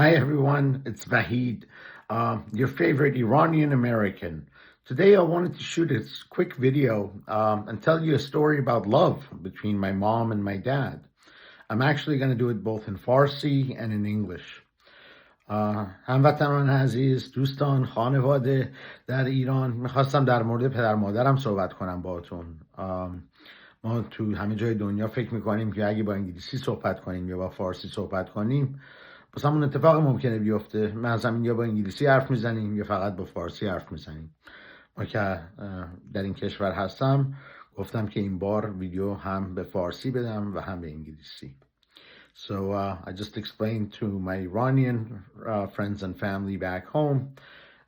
Hi everyone, it's Vahid, your favorite Iranian American. Today I wanted to shoot a quick video and tell you a story about love between my mom and my dad. I'm actually going to do it both in Farsi and in English. هموطنان عزیز، دوستان، خانواده در ایران، میخواستم در مورد پدر مادرم صحبت کنم باهاتون. ما تو همه جای دنیا فکر میکنیم که اگه با انگلیسی صحبت کنیم یا با فارسی صحبت کنیم بس همون اتفاق ممکنه بیفته. ما از همین یا با انگلیسی حرف میزنیم یا فقط با فارسی حرف میزنیم. ما که در این کشور هستم گفتم که این بار ویدیو هم به فارسی بدم و هم به انگلیسی. So I just explained to my Iranian friends and family back home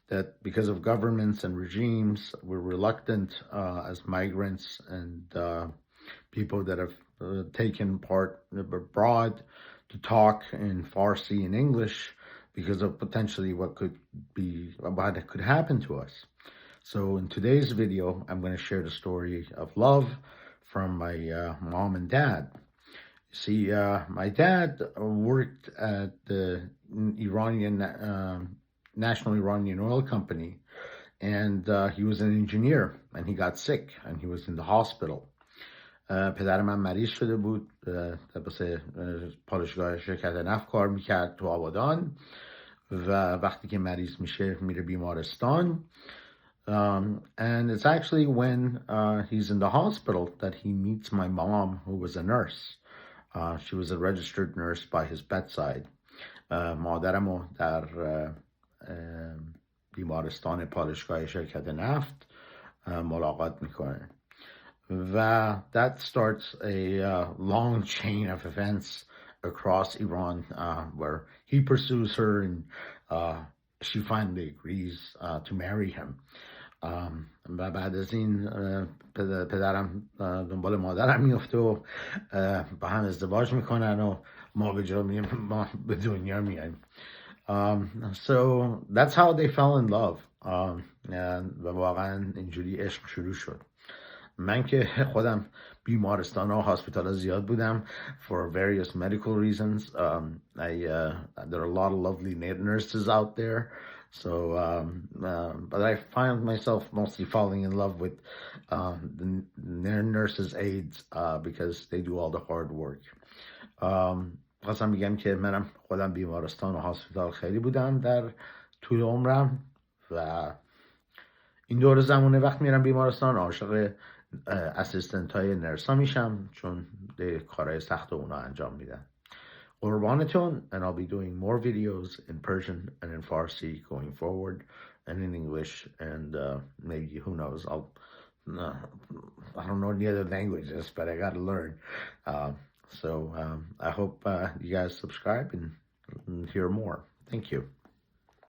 that because of governments and regimes, we're reluctant as migrants and people that have taken part abroad to talk in Farsi and English because of potentially what could happen to us. So in today's video, I'm going to share the story of love from my mom and dad. See, my dad worked at the Iranian National Iranian Oil Company, and he was an engineer, and he got sick, and he was in the hospital. پدر من مریض شده بود، واسه پالایشگاه شرکت نفت کار میکرد تو آبادان و وقتی که مریض میشه میره بیمارستان. And it's actually when he's in the hospital that he meets my mom, who was a nurse. She was a registered nurse by his bedside. مادرمو در بیمارستان پالایشگاه شرکت نفت ملاقات میکنه. That starts a long chain of events across Iran where he pursues her and she finally agrees to marry him. و بعد از این پدرم دنبال مادرم میفته و با هم ازدواج میکنن و ما به دنیا میایم. So that's how they fell in love. و واقعا اینجوری عشق شروع شد. من که خودم بیمارستان و هاسپیتال ها زیاد بودم for various medical reasons. There are a lot of lovely nurses out there. So, but I find myself mostly falling in love with the nurses' aides because they do all the hard work. خواستم بگم که منم خودم بیمارستان و هاسپیتال خیلی بودم در طول عمرم و این دور زمونه وقت میرم بیمارستان عاشق اسیستنت های نرسا میشم چون کارهای سخت اونا انجام میدن. قربانتون. And I'll be doing more videos in Persian and in Farsi going forward and in English and maybe who knows I don't know any other languages but I gotta learn. So I hope you guys subscribe and hear more. Thank you.